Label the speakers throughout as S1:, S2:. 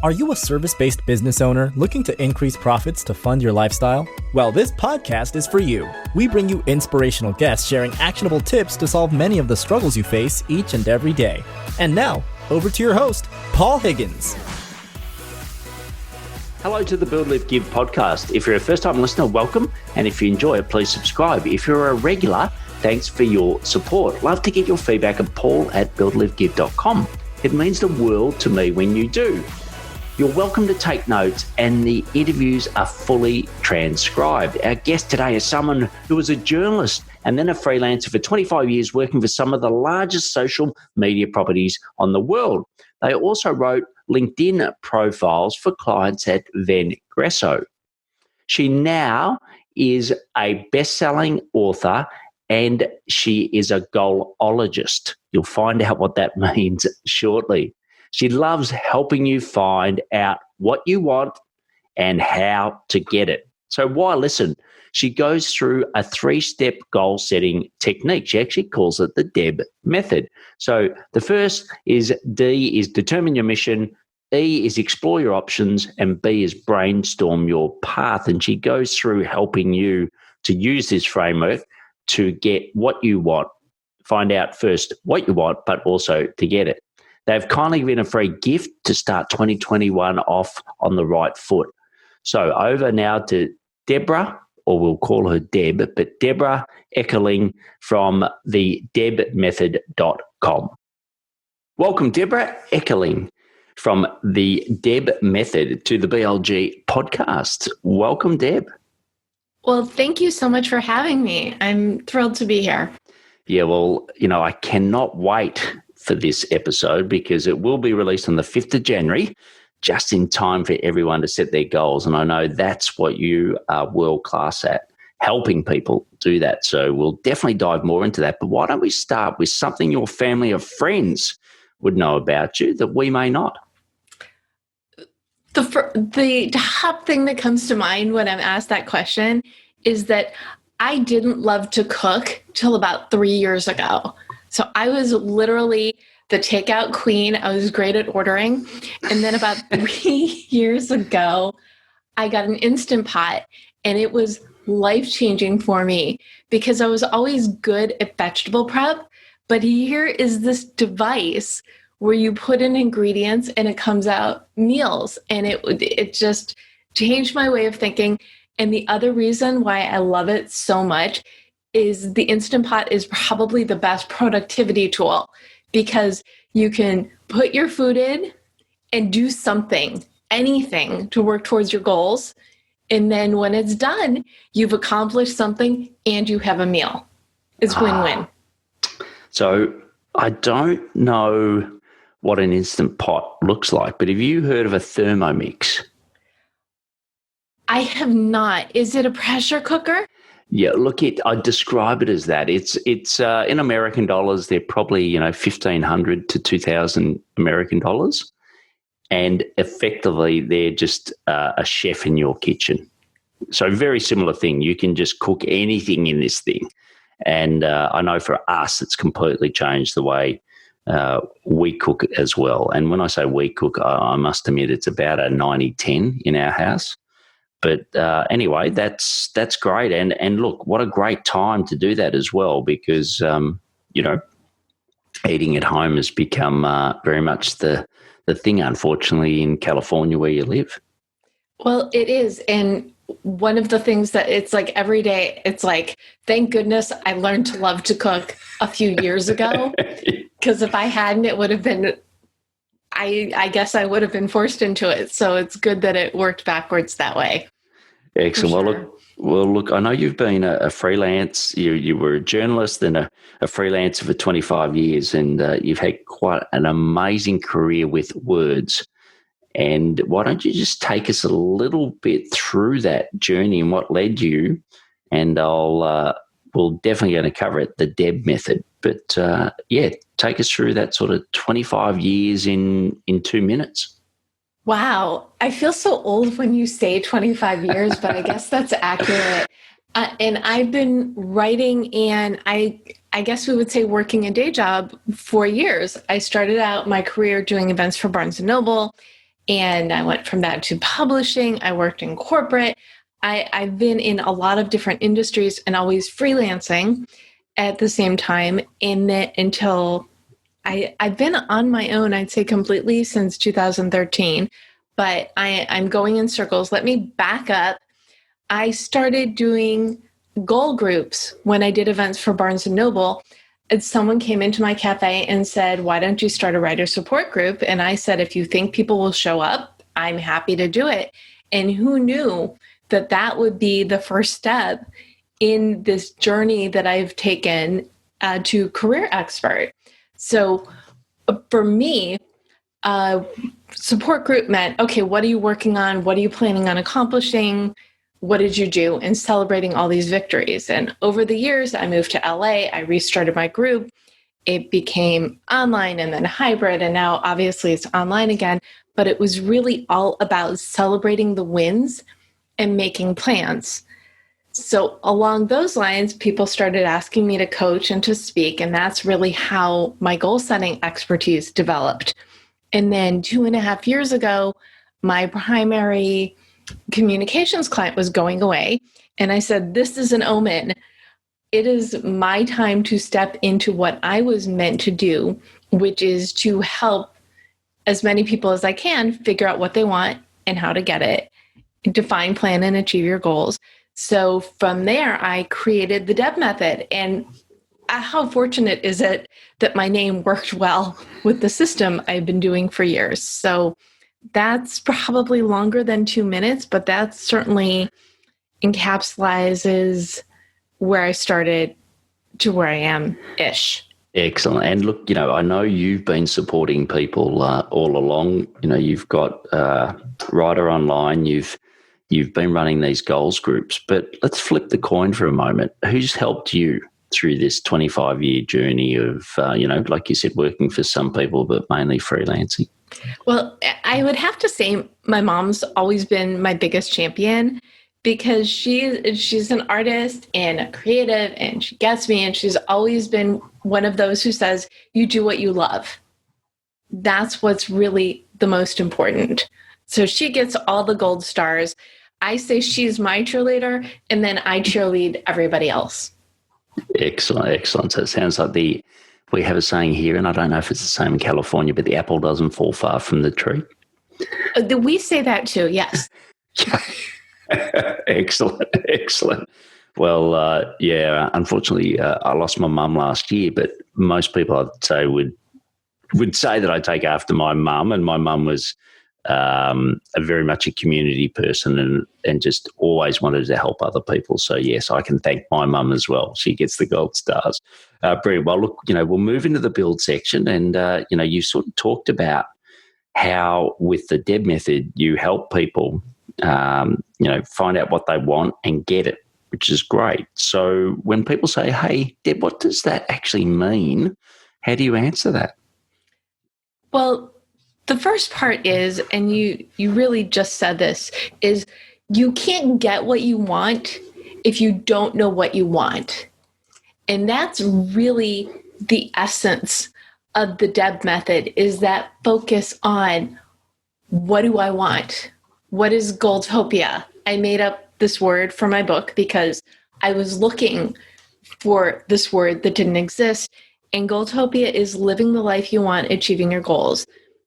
S1: Are you a service-based business owner looking to increase profits to fund your lifestyle? Well, this podcast is for you. We bring you inspirational guests sharing actionable tips to solve many of the struggles you face each and every day. And now, over to your host, Paul Higgins.
S2: Hello to the Build, Live, Give podcast. If you're a first-time listener, welcome. And if you enjoy it, please subscribe. If you're a regular, thanks for your support. Love to get your feedback at paul@buildlivegive.com. It means the world to me when you do. You're welcome to take notes, and the interviews are fully transcribed. Our guest today is someone who was a journalist and then a freelancer for 25 years, working for some of the largest social media properties on the world. They also wrote LinkedIn profiles for clients at Vengresso. She now is a best-selling author, and she is a goalologist. You'll find out what that means shortly. She loves helping you find out what you want and how to get it. So why listen? She goes through a 3-step goal-setting technique. She actually calls it the DEB method. So the first is D is determine your mission, E is explore your options, and B is brainstorm your path. And she goes through helping you to use this framework to get what you want. Find out first what you want, but also to get it. They've kindly given a free gift to start 2021 off on the right foot. So over now to Debra, or we'll call her Deb, but Debra Eckerling from the debmethod.com. Welcome, Debra Eckerling from the Deb Method to the BLG podcast. Welcome, Deb.
S3: Well, thank you so much for having me. I'm thrilled to be here.
S2: Yeah, well, I cannot wait for this episode because it will be released on the 5th of January, just in time for everyone to set their goals. And I know that's what you are world class at, helping people do that. So we'll definitely dive more into that. But why don't we start with something your family or friends would know about you that we may not?
S3: The top thing that comes to mind when I'm asked that question is that I didn't love to cook till about 3 years ago. So I was literally the takeout queen. I was great at ordering. And then about 3 years ago, I got an Instant Pot, and it was life-changing for me because I was always good at vegetable prep. But here is this device where you put in ingredients and it comes out meals. And it just changed my way of thinking. And the other reason why I love it so much is the Instant Pot is probably the best productivity tool because you can put your food in and do something, anything to work towards your goals. And then when it's done, you've accomplished something and you have a meal. It's win-win.
S2: So I don't know what an Instant Pot looks like, but have you heard of a Thermomix?
S3: I have not. Is it a pressure cooker?
S2: Yeah, look, I'd describe it as that. It's in American dollars, they're probably 1,500 to 2,000 American dollars, and effectively they're just a chef in your kitchen. So very similar thing. You can just cook anything in this thing, and I know for us it's completely changed the way we cook as well. And when I say we cook, I must admit it's about a 90-10 in our house. But anyway, that's great. And look, what a great time to do that as well because, eating at home has become very much the thing, unfortunately, in California where you live.
S3: Well, it is. And one of the things that it's like every day, it's like, thank goodness I learned to love to cook a few years ago because if I hadn't, it would have been I guess I would have been forced into it. So it's good that it worked backwards that way.
S2: Excellent.
S3: Sure.
S2: Well, look, I know you've been a freelance. You were a journalist, then a freelancer for 25 years, and you've had quite an amazing career with words. And why don't you just take us a little bit through that journey and what led you? And we're definitely going to cover it, the DEB method. But take us through that sort of 25 years in 2 minutes.
S3: Wow. I feel so old when you say 25 years, but I guess that's accurate. And I've been writing and I guess we would say working a day job for years. I started out my career doing events for Barnes & Noble, And I went from that to publishing. I worked in corporate. I've been in a lot of different industries and always freelancing at the same time until I've been on my own, I'd say completely since 2013, but I'm going in circles. Let me back up. I started doing goal groups when I did events for Barnes & Noble. And someone came into my cafe and said, why don't you start a writer support group? And I said, if you think people will show up, I'm happy to do it. And who knew that that would be the first step in this journey that I've taken to career expert. So for me, support group meant, okay, what are you working on? What are you planning on accomplishing? What did you do? And celebrating all these victories. And over the years, I moved to LA. I restarted my group. It became online and then hybrid. And now obviously it's online again. But it was really all about celebrating the wins and making plans. So along those lines, people started asking me to coach and to speak. And that's really how my goal setting expertise developed. And then 2.5 years ago, my primary communications client was going away. And I said, this is an omen. It is my time to step into what I was meant to do, which is to help as many people as I can figure out what they want and how to get it, define, plan, and achieve your goals. So from there, I created the Deb method. And how fortunate is it that my name worked well with the system I've been doing for years? So that's probably longer than 2 minutes, but that certainly encapsulates where I started to where I am-ish.
S2: Excellent. And look, I know you've been supporting people all along. You've got Writer Online, you've been running these goals groups, but let's flip the coin for a moment. Who's helped you through this 25-year journey of, like you said, working for some people, but mainly freelancing?
S3: Well, I would have to say my mom's always been my biggest champion because she's an artist and a creative and she gets me, and she's always been one of those who says, you do what you love. That's what's really the most important. So she gets all the gold stars. I say she's my cheerleader, and then I cheerlead everybody else.
S2: Excellent. So it sounds like we have a saying here, and I don't know if it's the same in California, but the apple doesn't fall far from the tree.
S3: We say that too, yes.
S2: Excellent. Well, unfortunately, I lost my mum last year, but most people I'd say would say that I take after my mum, and my mum was very much a community person and just always wanted to help other people. So, yes, I can thank my mum as well. She gets the gold stars. Brilliant. Well, look, we'll move into the build section, and, you sort of talked about how with the Deb method, you help people, find out what they want and get it, which is great. So when people say, hey, Deb, what does that actually mean? How do you answer that?
S3: Well, the first part is, and you really just said this, is you can't get what you want if you don't know what you want. And that's really the essence of the Deb method, is that focus on what do I want? What is Goaltopia? I made up this word for my book because I was looking for this word that didn't exist. And Goaltopia is living the life you want, achieving your goals.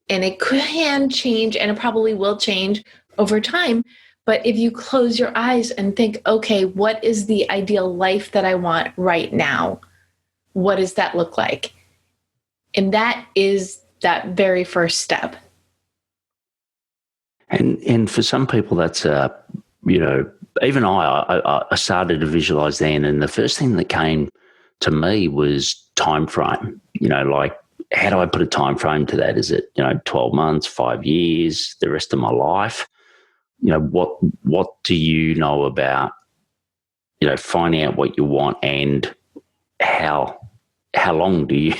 S3: And it can change, and it probably will change over time. But if you close your eyes and think, okay, what is the ideal life that I want right now? What does that look like? And that is that very first step.
S2: And for some people, that's, even I started to visualize then. And the first thing that came to me was time frame, like, how do I put a time frame to that? Is it, 12 months, 5 years, the rest of my life? What do you know about, finding out what you want, and how long do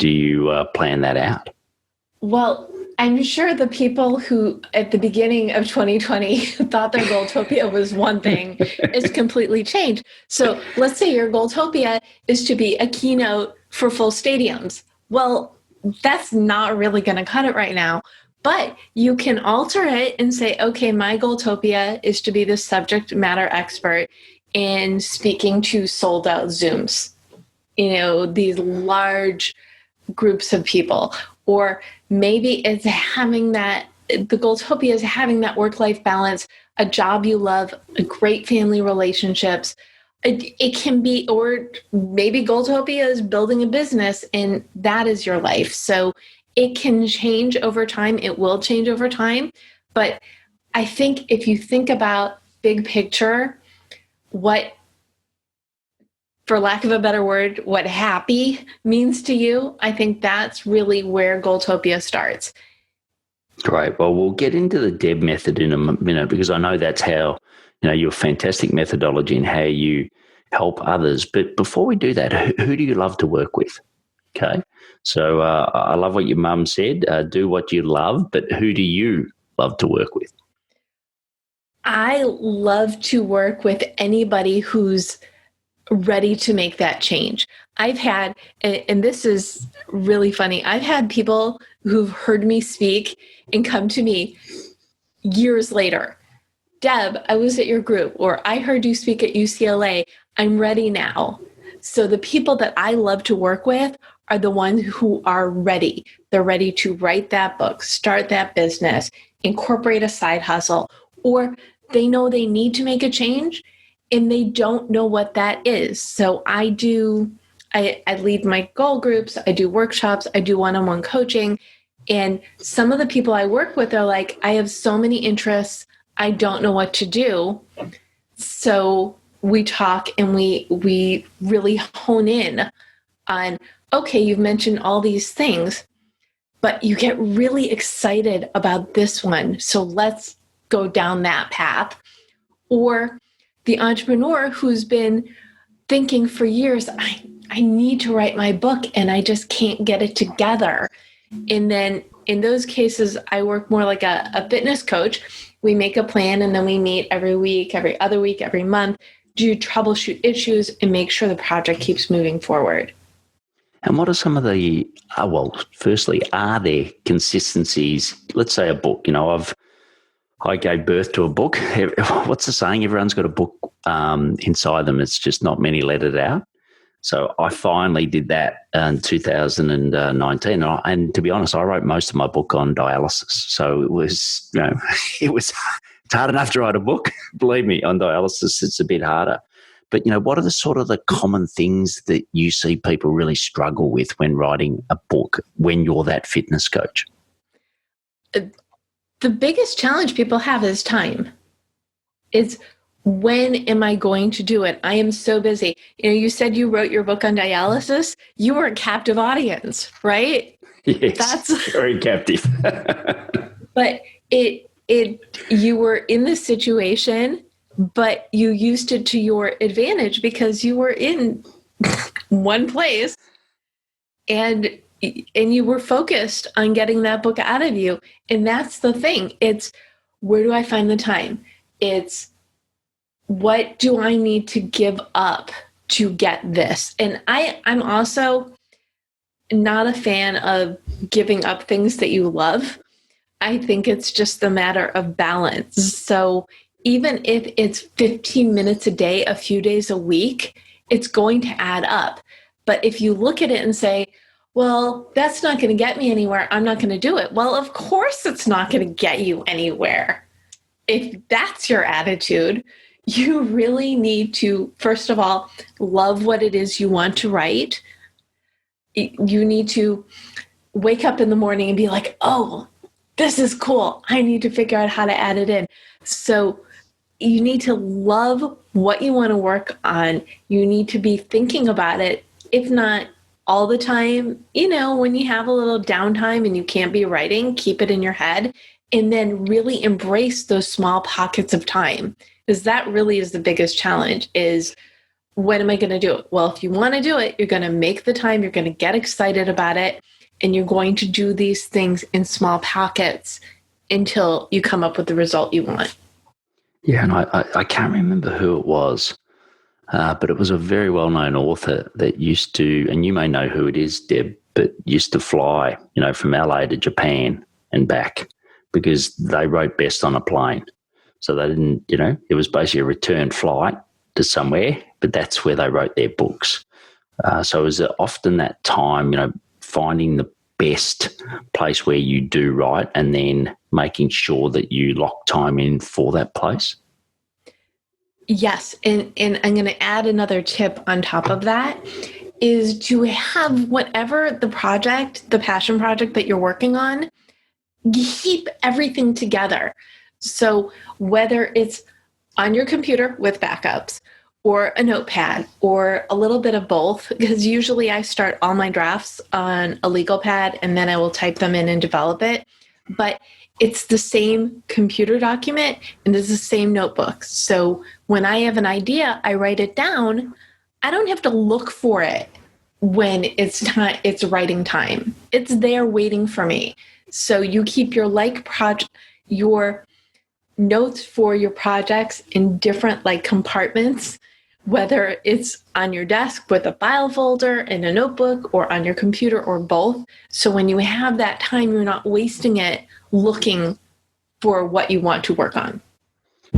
S2: you plan that out?
S3: Well, I'm sure the people who at the beginning of 2020 thought their Goaltopia was one thing, it's completely changed. So let's say your Goaltopia is to be a keynote for full stadiums. Well, that's not really going to cut it right now. But you can alter it and say, okay, my Goaltopia is to be the subject matter expert in speaking to sold out Zooms, these large groups of people. Or maybe it's the Goaltopia is having that work-life balance, a job you love, a great family relationships. It can be, or maybe Goaltopia is building a business and that is your life. So it can change over time. It will change over time. But I think if you think about big picture, for lack of a better word, what happy means to you, I think that's really where Goaltopia starts.
S2: Great. Well, we'll get into the Deb method in a minute, because I know that's how, your fantastic methodology and how you help others. But before we do that, who do you love to work with? Okay. So I love what your mum said, do what you love, but who do you love to work with?
S3: I love to work with anybody who's ready to make that change. I've had, and this is really funny, I've had people who've heard me speak and come to me years later. Deb, I was at your group, or I heard you speak at UCLA. I'm ready now. So the people that I love to work with are the ones who are ready. They're ready to write that book, start that business, incorporate a side hustle, or they know they need to make a change and they don't know what that is. So I lead my goal groups, I do workshops, I do one-on-one coaching. And some of the people I work with are like, I have so many interests, I don't know what to do. So we talk and we really hone in on, okay, you've mentioned all these things, but you get really excited about this one. So let's go down that path. Or the entrepreneur who's been thinking for years, I need to write my book and I just can't get it together. And then in those cases, I work more like a fitness coach. We make a plan and then we meet every week, every other week, every month, do troubleshoot issues and make sure the project keeps moving forward.
S2: And what are some of the, firstly, are there consistencies? Let's say a book, I gave birth to a book. What's the saying? Everyone's got a book inside them. It's just not many let it out. So I finally did that in 2019. And to be honest, I wrote most of my book on dialysis. So it was, it's hard enough to write a book. Believe me, on dialysis, it's a bit harder. But, what are the common things that you see people really struggle with when writing a book when you're that fitness coach?
S3: The biggest challenge people have is time. It's when am I going to do it? I am so busy. You said you wrote your book on dialysis. You were a captive audience, right?
S2: Yes, that's very captive.
S3: But you were in this situation, but you used it to your advantage because you were in one place and you were focused on getting that book out of you. And that's the thing. It's, where do I find the time? It's, what do I need to give up to get this? And I'm also not a fan of giving up things that you love. I think it's just a matter of balance. So even if it's 15 minutes a day, a few days a week, it's going to add up. But if you look at it and say, well, that's not going to get me anywhere, I'm not going to do it. Well, of course it's not going to get you anywhere. If that's your attitude, you really need to, first of all, love what it is you want to write. You need to wake up in the morning and be like, oh, this is cool. I need to figure out how to add it in. So you need to love what you want to work on. You need to be thinking about it, if not all the time. When you have a little downtime and you can't be writing, keep it in your head and then really embrace those small pockets of time. Because that really is the biggest challenge is, when am I going to do it? Well, if you want to do it, you're going to make the time, you're going to get excited about it, and you're going to do these things in small pockets until you come up with the result you want.
S2: Yeah, and I can't remember who it was, but it was a very well-known author that used to, and you may know who it is, Deb, but used to fly, from LA to Japan and back. because they wrote best on a plane. So they didn't, it was basically a return flight to somewhere, but that's where they wrote their books. So it was often that time, finding the best place where you do write and then making sure that you lock time in for that place.
S3: Yes. And I'm going to add another tip on top of that is to have whatever the passion project that you're working on, keep everything together. So whether it's on your computer with backups or a notepad or a little bit of both, because usually I start all my drafts on a legal pad and then I will type them in and develop it. But it's the same computer document and it's the same notebook. So when I have an idea, I write it down. I don't have to look for it when it's writing time. It's there waiting for me. So you keep your your notes for your projects in different compartments, whether it's on your desk with a file folder in a notebook or on your computer or both. So when you have that time, you're not wasting it looking for what you want to work on.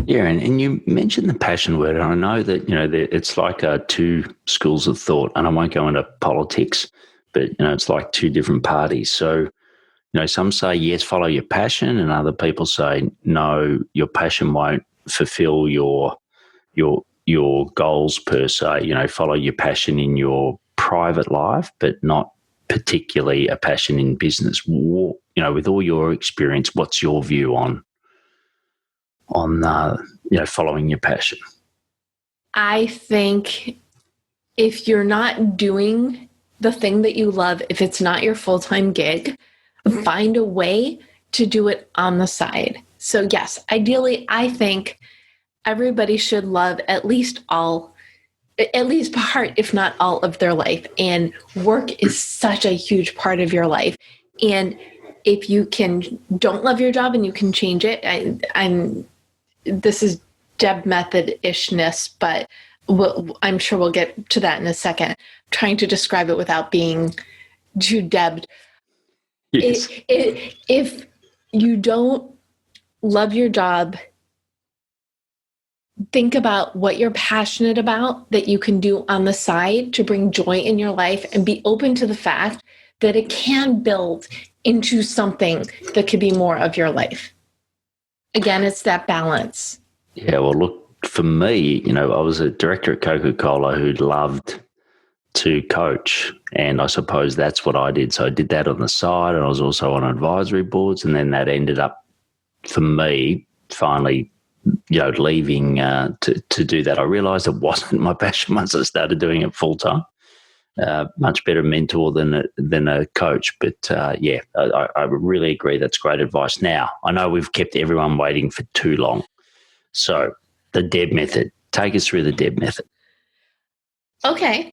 S2: Yeah, and you mentioned the passion word, and I know that, it's like two schools of thought, and I won't go into politics, but, it's like two different parties. So, some say, yes, follow your passion, and other people say, no, your passion won't fulfill your goals per se. Follow your passion in your private life, but not particularly a passion in business. With all your experience, what's your view on following your passion?
S3: I think if you're not doing the thing that you love, if it's not your full-time gig, find a way to do it on the side. So yes, ideally, I think everybody should love at least part, if not all of their life. And work is such a huge part of your life. And if you don't love your job and you can change it, this is Deb method-ishness, but I'm sure we'll get to that in a second. I'm trying to describe it without being too Debbed.
S2: Yes.
S3: If you don't love your job, think about what you're passionate about that you can do on the side to bring joy in your life, and be open to the fact that it can build into something that could be more of your life. Again, it's that balance.
S2: Yeah, well, look, for me, I was a director at Coca-Cola who loved to coach, and I suppose that's what I did. So I did that on the side, and I was also on advisory boards, and then that ended up, for me, finally, leaving to do that. I realised it wasn't my passion once I started doing it full time. Much better mentor than a coach, but I really agree. That's great advice. Now, I know we've kept everyone waiting for too long, so the Deb method. Take us through the Deb method.
S3: Okay.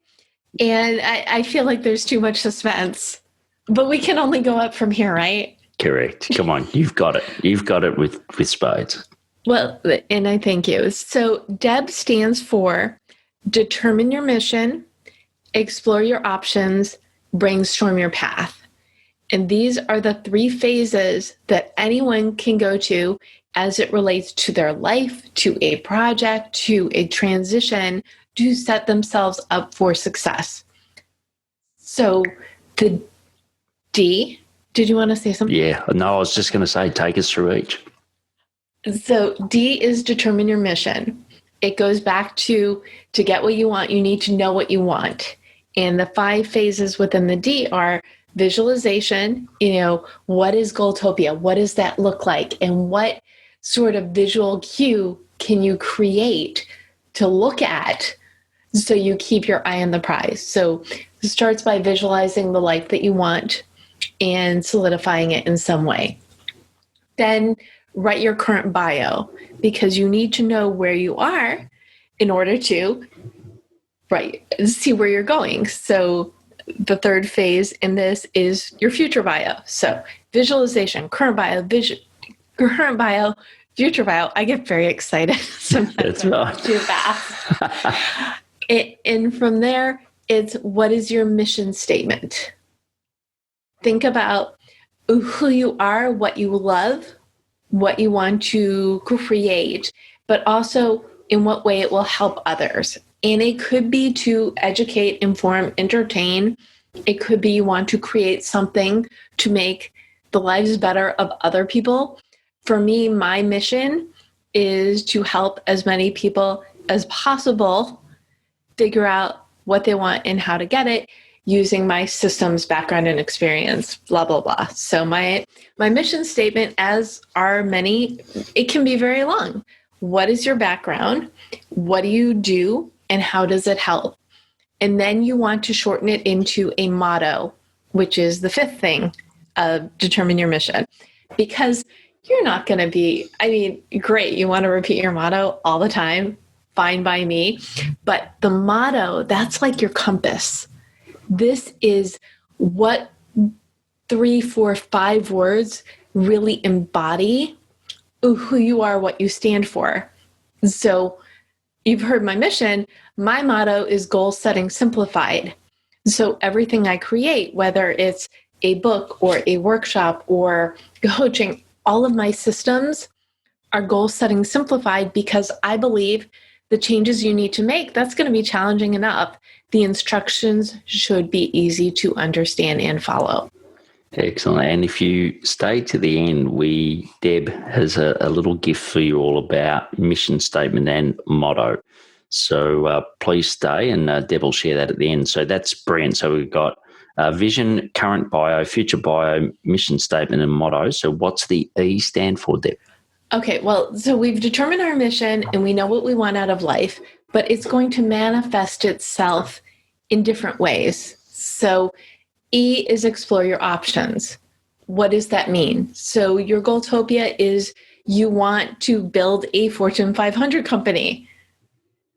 S3: And I feel like there's too much suspense, but we can only go up from here, right?
S2: Correct. Come on, you've got it. You've got it with spades.
S3: Well, and I thank you. So DEB stands for determine your mission, explore your options, brainstorm your path. And these are the 3 phases that anyone can go to as it relates to their life, to a project, to a transition, to set themselves up for success. So the D, did you want to say something?
S2: Yeah, no, I was just going to say, take us through each.
S3: So D is determine your mission. It goes back to get what you want, you need to know what you want. And the 5 phases within the D are visualization, what is Goaltopia? What does that look like? And what sort of visual cue can you create to look at so you keep your eye on the prize? So it starts by visualizing the life that you want and solidifying it in some way. Then write your current bio, because you need to know where you are in order to see where you're going. So the 3rd phase in this is your future bio. So visualization, current bio, future bio. I get very excited sometimes.
S2: That's right.
S3: Too fast. And from there, it's what is your mission statement? Think about who you are, what you love, what you want to create, but also in what way it will help others. And it could be to educate, inform, entertain. It could be you want to create something to make the lives better of other people. For me, my mission is to help as many people as possible figure out what they want and how to get it using my systems background and experience, blah, blah, blah. So my mission statement, as are many, it can be very long. What is your background? What do you do? And how does it help? And then you want to shorten it into a motto, which is the fifth thing of determine your mission. Because you're not going to be, great, you want to repeat your motto all the time, fine by me. But the motto, that's like your compass. This is what 3, 4, 5 words really embody who you are, what you stand for. So you've heard my mission. My motto is goal setting simplified. So everything I create, whether it's a book or a workshop or coaching, all of my systems are goal setting simplified because I believe the changes you need to make, that's going to be challenging enough. The instructions should be easy to understand and follow.
S2: Excellent. And if you stay to the end, Deb has a little gift for you all about mission statement and motto. So please stay, and Deb will share that at the end. So that's brilliant. So we've got vision, current bio, future bio, mission statement, and motto. So what's the E stand for, Deb?
S3: Okay, well, so we've determined our mission and we know what we want out of life, but it's going to manifest itself in different ways. So E is explore your options. What does that mean? So your Goaltopia is you want to build a Fortune 500 company.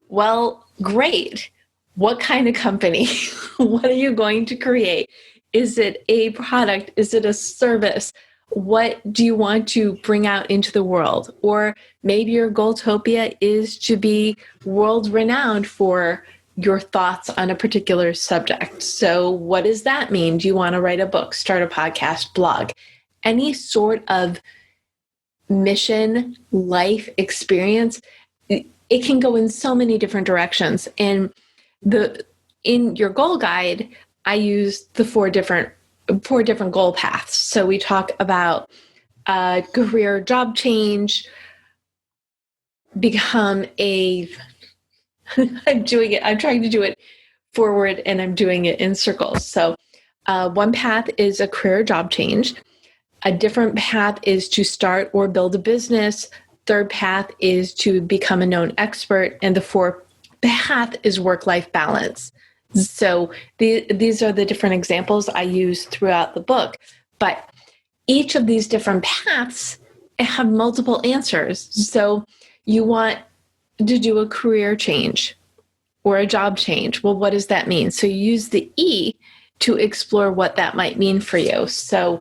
S3: Well, great. What kind of company? What are you going to create? Is it a product? Is it a service? What do you want to bring out into the world? Or maybe your Goaltopia is to be world renowned for your thoughts on a particular subject. So what does that mean? Do you want to write a book, start a podcast, blog? Any sort of mission, life experience, it can go in so many different directions. And in your goal guide, I use the four different goal paths. So we talk about career job change, become a I'm doing it. I'm trying to do it forward and I'm doing it in circles. So one path is a career job change. A different path is to start or build a business. Third path is to become a known expert. And the fourth path is work-life balance. So these are the different examples I use throughout the book. But each of these different paths have multiple answers. So you want to do a career change or a job change. Well, what does that mean? So you use the E to explore what that might mean for you. So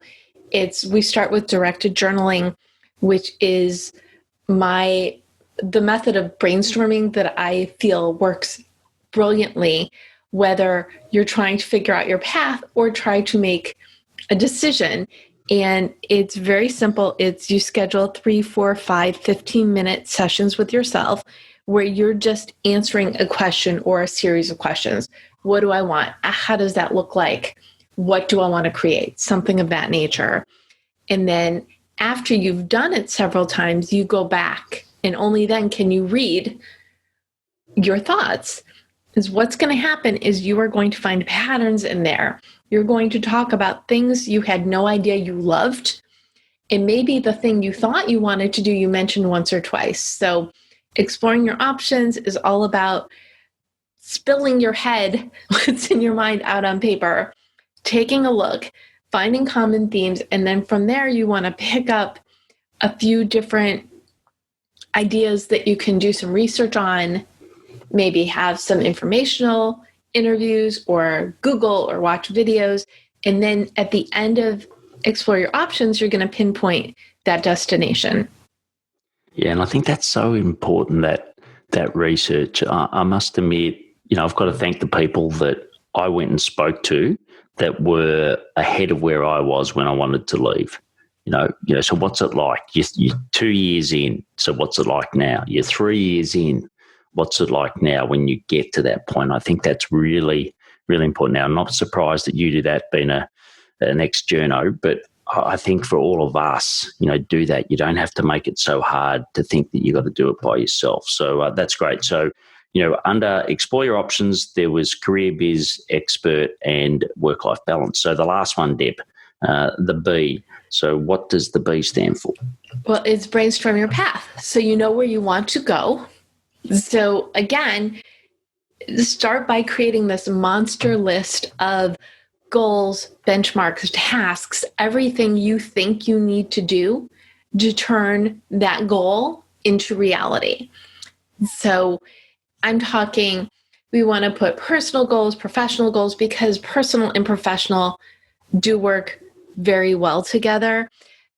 S3: we start with directed journaling, which is the method of brainstorming that I feel works brilliantly, whether you're trying to figure out your path or try to make a decision. And it's very simple. You schedule 3, 4, 5, 15-minute sessions with yourself where you're just answering a question or a series of questions. What do I want? How does that look like? What do I want to create? Something of that nature. And then after you've done it several times, you go back and only then can you read your thoughts. Because what's going to happen is you are going to find patterns in there. You're going to talk about things you had no idea you loved. And maybe the thing you thought you wanted to do, you mentioned once or twice. So exploring your options is all about spilling your head, what's in your mind out on paper, taking a look, finding common themes. And then from there, you want to pick up a few different ideas that you can do some research on, maybe have some informational interviews or Google or watch videos. And then at the end of explore your options, you're going to pinpoint that destination.
S2: Yeah, and I think that's so important, that research. I must admit, I've got to thank the people that I went and spoke to that were ahead of where I was when I wanted to leave. So what's it like? You're 2 years in. So what's it like now? You're 3 years in. What's it like now when you get to that point? I think that's really, really important. Now, I'm not surprised that you do that being an ex-journo, but I think for all of us, do that. You don't have to make it so hard to think that you got to do it by yourself. So that's great. So, under explore your options, there was career biz, expert, and work-life balance. So the last one, Deb, the B. So what does the B stand for?
S3: Well, it's brainstorm your path. So you know where you want to go. So again, start by creating this monster list of goals, benchmarks, tasks, everything you think you need to do to turn that goal into reality. So I'm talking, we want to put personal goals, professional goals, because personal and professional do work very well together.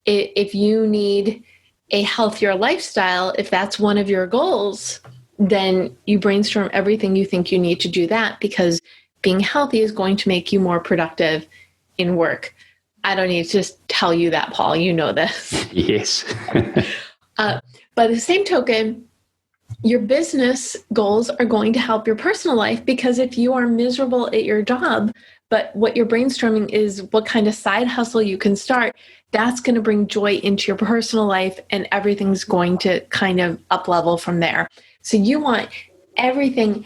S3: If you need a healthier lifestyle, if that's one of your goals, then you brainstorm everything you think you need to do that, because being healthy is going to make you more productive in work. I don't need to tell you that, Paul. You know this.
S2: Yes.
S3: By the same token, your business goals are going to help your personal life, because if you are miserable at your job, but what you're brainstorming is what kind of side hustle you can start, that's going to bring joy into your personal life, and everything's going to kind of up level from there. So you want everything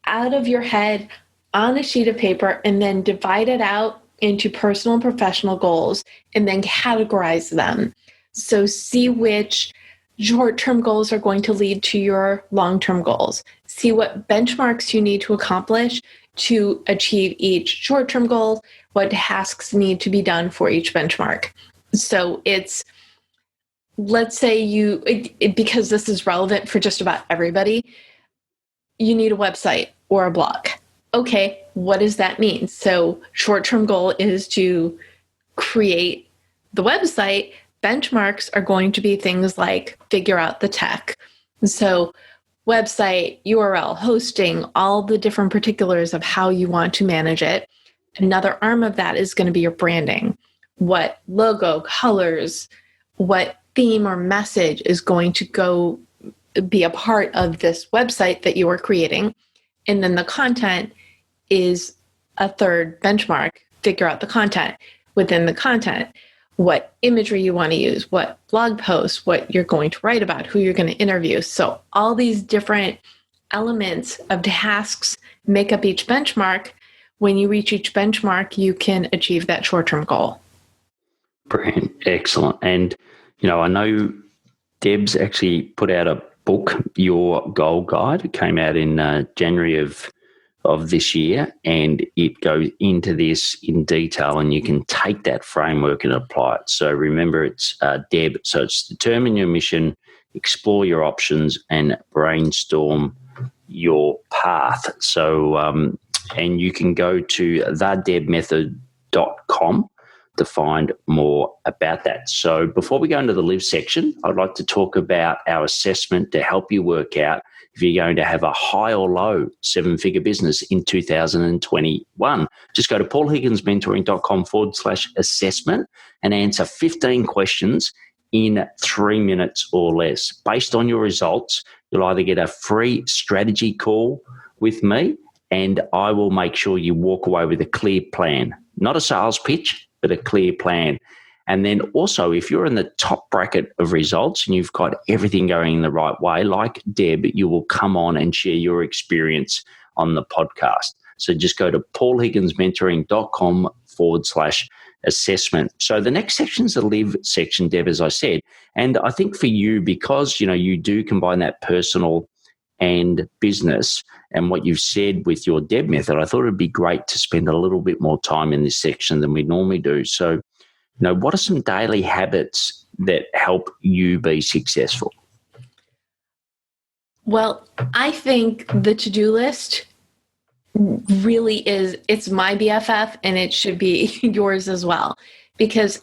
S3: out of your head on a sheet of paper, and then divide it out into personal and professional goals, and then categorize them. So see which short-term goals are going to lead to your long-term goals. See what benchmarks you need to accomplish to achieve each short-term goal, what tasks need to be done for each benchmark. So it's, let's say because this is relevant for just about everybody, you need a website or a blog. Okay, what does that mean? So short-term goal is to create the website. Benchmarks are going to be things like figure out the tech. So website, URL, hosting, all the different particulars of how you want to manage it. Another arm of that is going to be your branding. What logo, colors, what theme or message is going to go be a part of this website that you are creating. And then the content is a third benchmark. Figure out the content. Within the content, what imagery you want to use, what blog posts, what you're going to write about, who you're going to interview. So all these different elements of tasks make up each benchmark. When you reach each benchmark, you can achieve that short-term goal.
S2: Brilliant. Excellent. And, I know Deb's actually put out a book, Your Goal Guide. It came out in January of this year, and it goes into this in detail, and you can take that framework and apply it. So remember, it's Deb. So it's determine your mission, explore your options, and brainstorm your path. So, and you can go to thedebmethod.com to find more about that. So before we go into the live section, I'd like to talk about our assessment to help you work out if you're going to have a high or low seven-figure business in 2021. Just go to paulhigginsmentoring.com/assessment and answer 15 questions in 3 minutes or less. Based on your results, you'll either get a free strategy call with me, and I will make sure you walk away with a clear plan, not a sales pitch, but a clear plan. And then also, if you're in the top bracket of results and you've got everything going in the right way, like Deb, you will come on and share your experience on the podcast. So just go to paulhigginsmentoring.com/assessment. So the next section is the live section, Deb, as I said. And I think for you, because, you do combine that personal and business and what you've said with your Deb method, I thought it'd be great to spend a little bit more time in this section than we normally do. So, what are some daily habits that help you be successful?
S3: Well, I think the to-do list really it's my BFF, and it should be yours as well. Because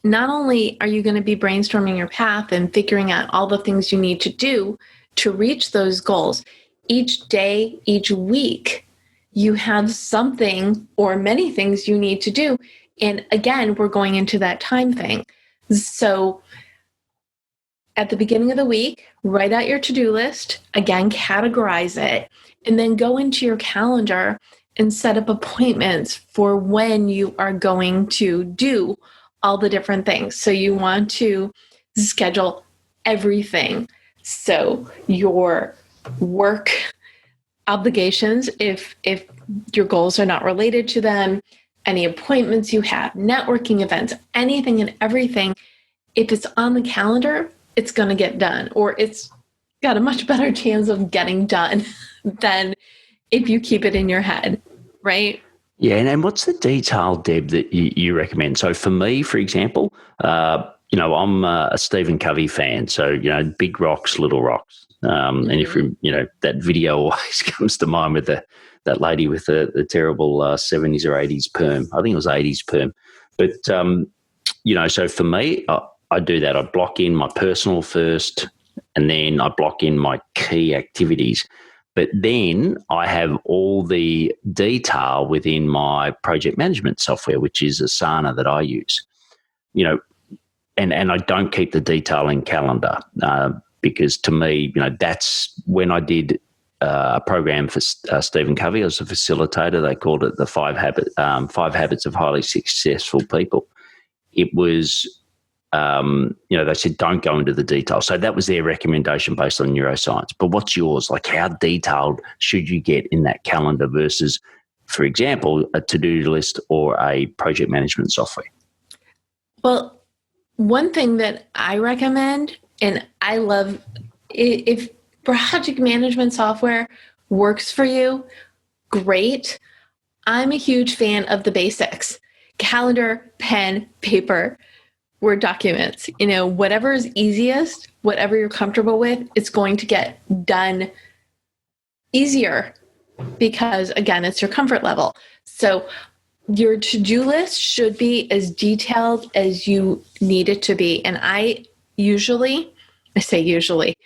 S3: not only are you going to be brainstorming your path and figuring out all the things you need to do to reach those goals, each day, each week, you have something or many things you need to do And again, we're going into that time thing. So at the beginning of the week, write out your to-do list, again, categorize it, and then go into your calendar and set up appointments for when you are going to do all the different things. So you want to schedule everything. So your work obligations, if your goals are not related to them, any appointments you have, networking events, anything and everything, if it's on the calendar, it's going to get done, or it's got a much better chance of getting done than if you keep it in your head, right?
S2: Yeah, and what's the detail, Deb, that you recommend? So for me, for example, I'm a Stephen Covey fan, so, big rocks, little rocks. And if that video always comes to mind with that lady with the terrible 70s or 80s perm. I think it was 80s perm. But, so for me, I do that. I block in my personal first, and then I block in my key activities. But then I have all the detail within my project management software, which is Asana that I use. And I don't keep the detail in calendar because to me, that's when I did a program for Stephen Covey. I was a facilitator. They called it the Five Habits of Highly Successful People. It was, they said don't go into the details. So that was their recommendation based on neuroscience. But what's yours? Like, how detailed should you get in that calendar versus, for example, a to-do list or a project management software?
S3: Well, one thing that I recommend, and I love, if project management software works for you, great. I'm a huge fan of the basics: calendar, pen, paper, Word documents. Whatever is easiest, whatever you're comfortable with, it's going to get done easier because, again, it's your comfort level. So your to-do list should be as detailed as you need it to be. And I say usually,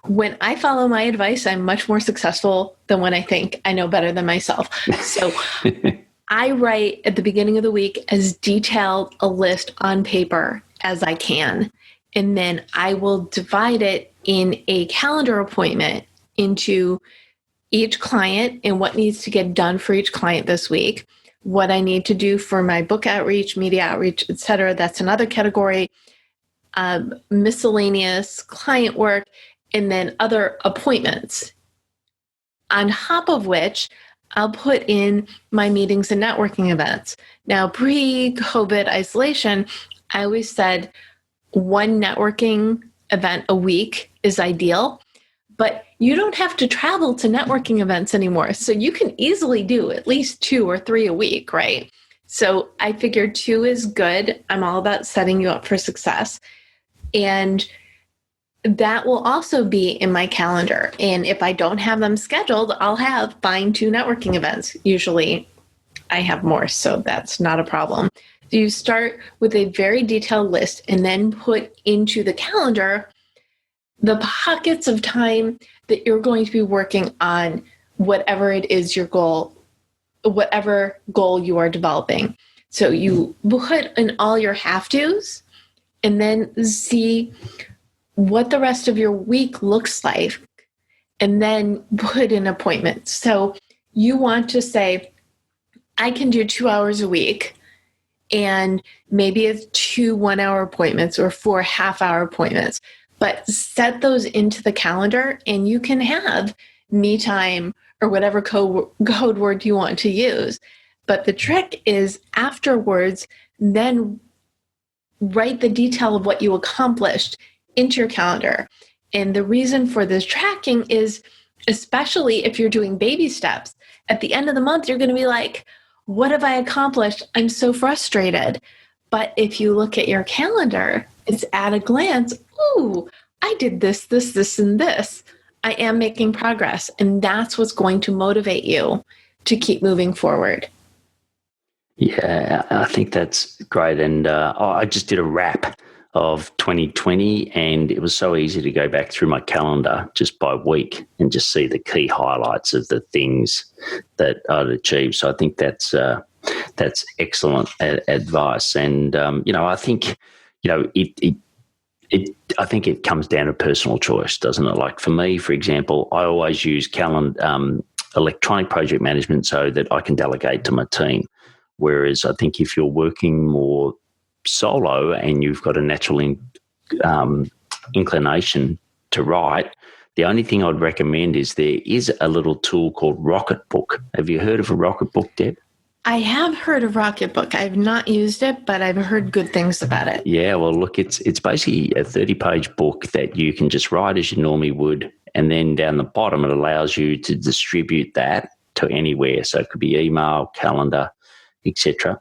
S3: when I follow my advice, I'm much more successful than when I think I know better than myself. So I write at the beginning of the week as detailed a list on paper as I can. And then I will divide it in a calendar appointment into each client and what needs to get done for each client this week, what I need to do for my book outreach, media outreach, etc. That's another category, miscellaneous client work, and then other appointments. On top of which, I'll put in my meetings and networking events. Now, pre-COVID isolation, I always said one networking event a week is ideal, but you don't have to travel to networking events anymore. So you can easily do at least 2 or 3 a week, right? So I figured 2 is good. I'm all about setting you up for success. And that will also be in my calendar. And if I don't have them scheduled, I'll find 2 networking events. Usually I have more, so that's not a problem. So you start with a very detailed list and then put into the calendar the pockets of time that you're going to be working on whatever it is your goal, whatever goal you are developing. So you put in all your have-tos and then see what the rest of your week looks like, and then put in appointments. So you want to say, I can do 2 hours a week, and maybe it's 2 one-hour appointments or 4 half-hour appointments, but set those into the calendar and you can have me time or whatever code word you want to use. But the trick is afterwards, then write the detail of what you accomplished into your calendar. And the reason for this tracking is, especially if you're doing baby steps, at the end of the month, you're going to be like, what have I accomplished? I'm so frustrated. But if you look at your calendar, it's at a glance, ooh, I did this, this, this, and this. I am making progress. And that's what's going to motivate you to keep moving forward.
S2: Yeah, I think that's great. And I just did a wrap of 2020, and it was so easy to go back through my calendar just by week and just see the key highlights of the things that I'd achieved. So I think that's That's excellent advice. And, I think, I think it comes down to personal choice, doesn't it? Like for me, for example, I always use electronic project management so that I can delegate to my team. Whereas I think if you're working more solo and you've got a natural inclination to write, the only thing I'd recommend is there is a little tool called Rocketbook. Have you heard of a Rocketbook, Deb?
S3: I have heard of Rocketbook. I've not used it, but I've heard good things about it.
S2: Yeah, well, look, it's basically a 30-page book that you can just write as you normally would, and then down the bottom it allows you to distribute that to anywhere. So it could be email, calendar, etc.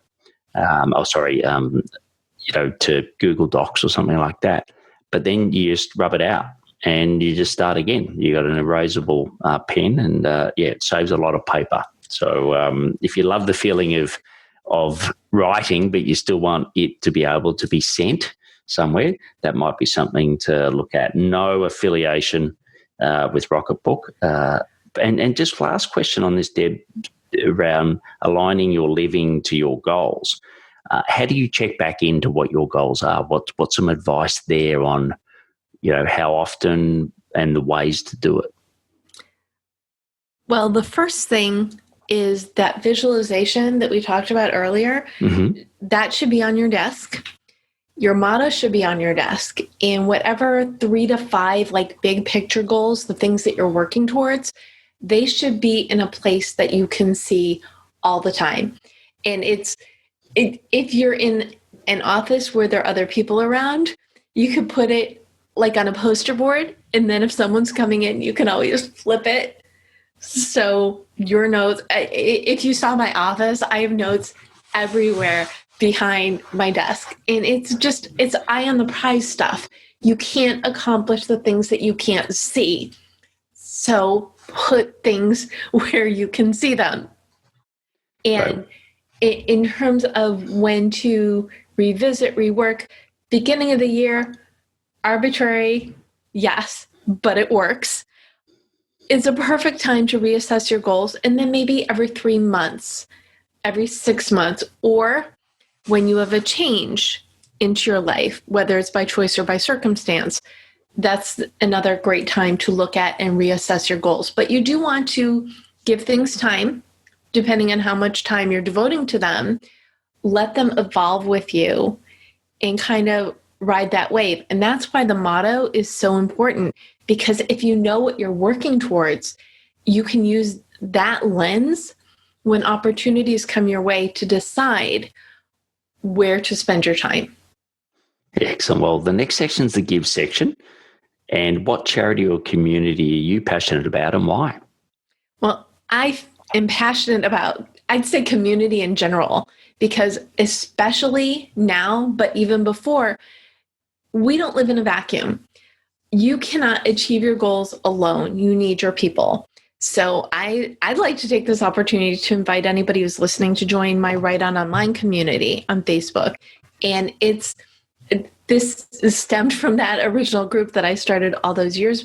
S2: To Google Docs or something like that. But then you just rub it out and you just start again. You got an erasable pen, and it saves a lot of paper. So if you love the feeling of writing, but you still want it to be able to be sent somewhere, that might be something to look at. No affiliation with Rocketbook. And just last question on this, Deb, around aligning your living to your goals. How do you check back into what your goals are? What's some advice there on, how often and the ways to do it?
S3: Well, the first thing is that visualization that we talked about earlier. Mm-hmm. That should be on your desk. Your motto should be on your desk. And whatever 3 to 5 big picture goals, the things that you're working towards, they should be in a place that you can see all the time. And if you're in an office where there are other people around, you could put it on a poster board. And then if someone's coming in, you can always flip it. So your notes, if you saw my office, I have notes everywhere behind my desk. And it's eye on the prize stuff. You can't accomplish the things that you can't see. So put things where you can see them. And in terms of when to revisit, rework, beginning of the year, arbitrary, yes, but it works. It's a perfect time to reassess your goals, and then maybe every 3 months, every 6 months, or when you have a change into your life, whether it's by choice or by circumstance, that's another great time to look at and reassess your goals. But you do want to give things time, depending on how much time you're devoting to them. Let them evolve with you and kind of ride that wave. And that's why the motto is so important, because if you know what you're working towards, you can use that lens when opportunities come your way to decide where to spend your time.
S2: Excellent. Well, the next section is the give section. And what charity or community are you passionate about and why?
S3: Well, I am passionate about, I'd say, community in general, because especially now, but even before, we don't live in a vacuum. You cannot achieve your goals alone. You need your people. So I'd like to take this opportunity to invite anybody who's listening to join my Write On Online community on Facebook. And this is stemmed from that original group that I started all those years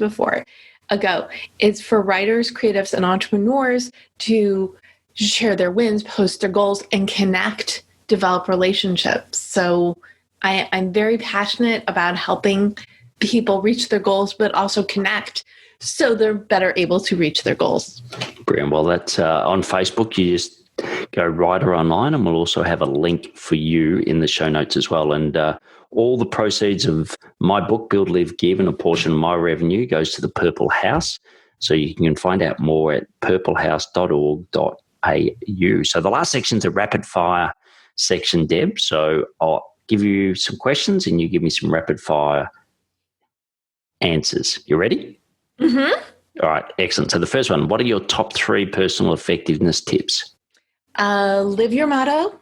S3: ago. It's for writers, creatives, and entrepreneurs to share their wins, post their goals, and connect, develop relationships. So I'm very passionate about helping people reach their goals, but also connect so they're better able to reach their goals.
S2: Brilliant. Well, that's on Facebook. You just go Writer Online, and we'll also have a link for you in the show notes as well. And all the proceeds of my book, Build, Live, Give, and a portion of my revenue goes to the Purple House. So you can find out more at purplehouse.org.au. So the last section is a rapid fire section, Deb. So I'll give you some questions and you give me some rapid fire answers. You ready?
S3: Mm-hmm.
S2: All right, excellent. So the first one, what are your top 3 personal effectiveness tips?
S3: Live your motto,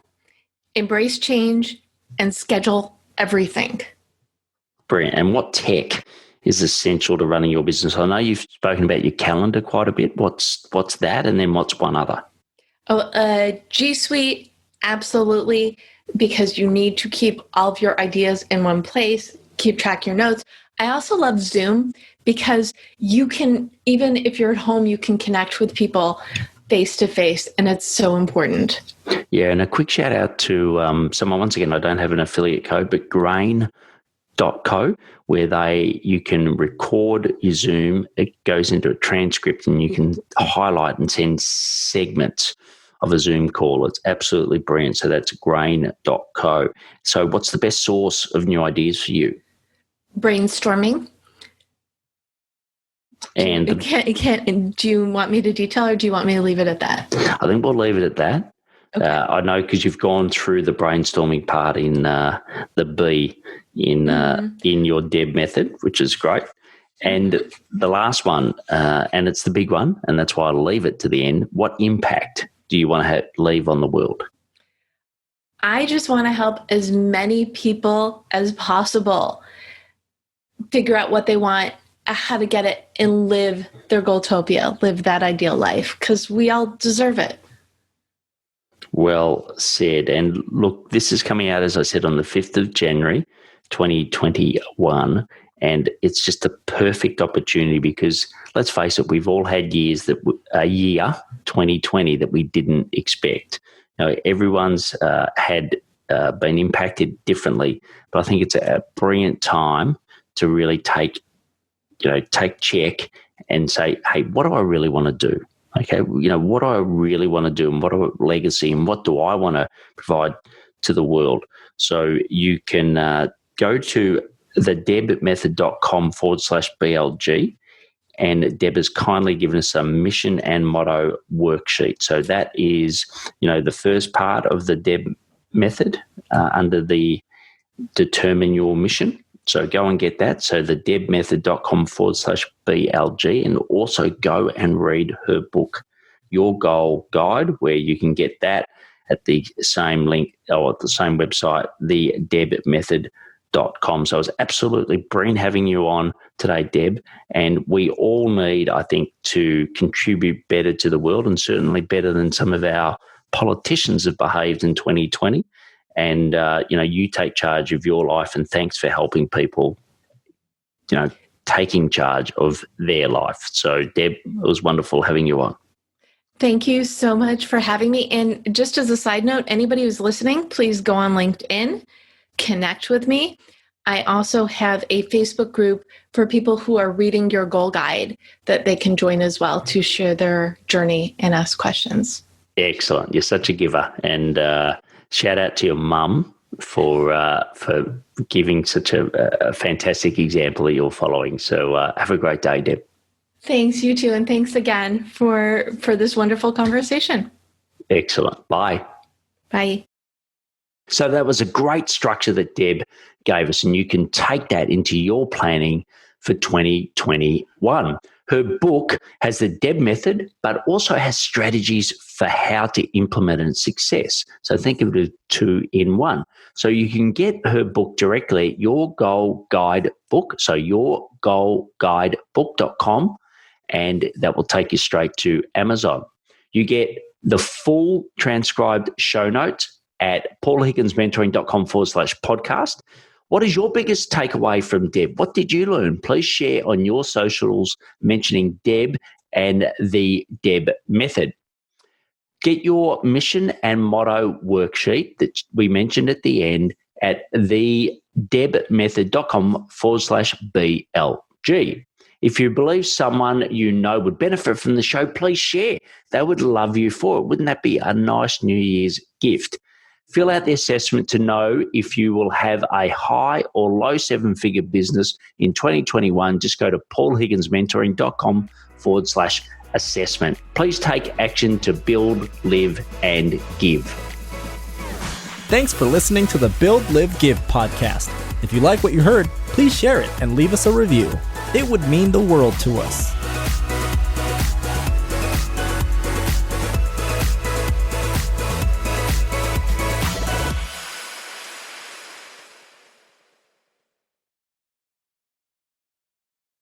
S3: embrace change, and schedule everything.
S2: Brilliant. And what tech is essential to running your business? I know you've spoken about your calendar quite a bit. What's that? And then what's one other?
S3: G Suite, absolutely, because you need to keep all of your ideas in one place, keep track of your notes. I also love Zoom because you can, even if you're at home, you can connect with people face to face, and it's so important.
S2: Yeah, and a quick shout out to someone, once again, I don't have an affiliate code, but grain.co, where you can record your Zoom. It goes into a transcript and you can highlight and send segments of a Zoom call. It's absolutely brilliant. So that's grain.co. So what's the best source of new ideas for you?
S3: Brainstorming.
S2: And
S3: do you want me to detail, or do you want me to leave it at that?
S2: I think we'll leave it at that.
S3: Okay.
S2: I know because you've gone through the brainstorming part in the B in your Deb method, which is great. And the last one, and it's the big one, and that's why I'll leave it to the end. What impact do you want to leave on the world?
S3: I just want to help as many people as possible figure out what they want, how to get it, and live their Goaltopia, live that ideal life, because we all deserve it.
S2: Well said. And look, this is coming out, as I said, on the 5th of January, 2021. And it's just a perfect opportunity because, let's face it, we've all had a year, 2020, that we didn't expect. Everyone's had been impacted differently, but I think it's a brilliant time to really take check and say, hey, what do I really want to do? Okay, what do I really want to do, and what are legacy, and what do I want to provide to the world? So you can go to thedebmethod.com/BLG, and Deb has kindly given us a mission and motto worksheet. So that is, the first part of the Deb method under the determine your mission. So go and get that. So the debmethod.com/BLG, and also go and read her book, Your Goal Guide, where you can get that at the same link or at the same website, the debmethod.com. So it's absolutely brilliant having you on today, Deb. And we all need, I think, to contribute better to the world, and certainly better than some of our politicians have behaved in 2020. And, you take charge of your life, and thanks for helping people, taking charge of their life. So, Deb, it was wonderful having you on.
S3: Thank you so much for having me. And just as a side note, anybody who's listening, please go on LinkedIn, connect with me. I also have a Facebook group for people who are reading your goal guide that they can join as well to share their journey and ask questions.
S2: Excellent. You're such a giver. And shout out to your mum for giving such a fantastic example that you're following. So have a great day, Deb.
S3: Thanks, you too. And thanks again for this wonderful conversation.
S2: Excellent. Bye.
S3: Bye.
S2: So that was a great structure that Deb gave us, and you can take that into your planning for 2021. Her book has the Deb method, but also has strategies for how to implement it in success. So think of it as 2 in 1. So you can get her book directly at Your Goal Guide Book, so yourgoalguidebook.com, and that will take you straight to Amazon. You get the full transcribed show notes at paulhigginsmentoring.com/podcast. What is your biggest takeaway from Deb? What did you learn? Please share on your socials mentioning Deb and the Deb method. Get your mission and motto worksheet that we mentioned at the end at thedebmethod.com/BLG. If you believe someone you know would benefit from the show, please share. They would love you for it. Wouldn't that be a nice New Year's gift? Fill out the assessment to know if you will have a high or low 7-figure business in 2021. Just go to paulhigginsmentoring.com/assessment. Please take action to build, live, and give.
S1: Thanks for listening to the Build, Live, Give podcast. If you like what you heard, please share it and leave us a review. It would mean the world to us.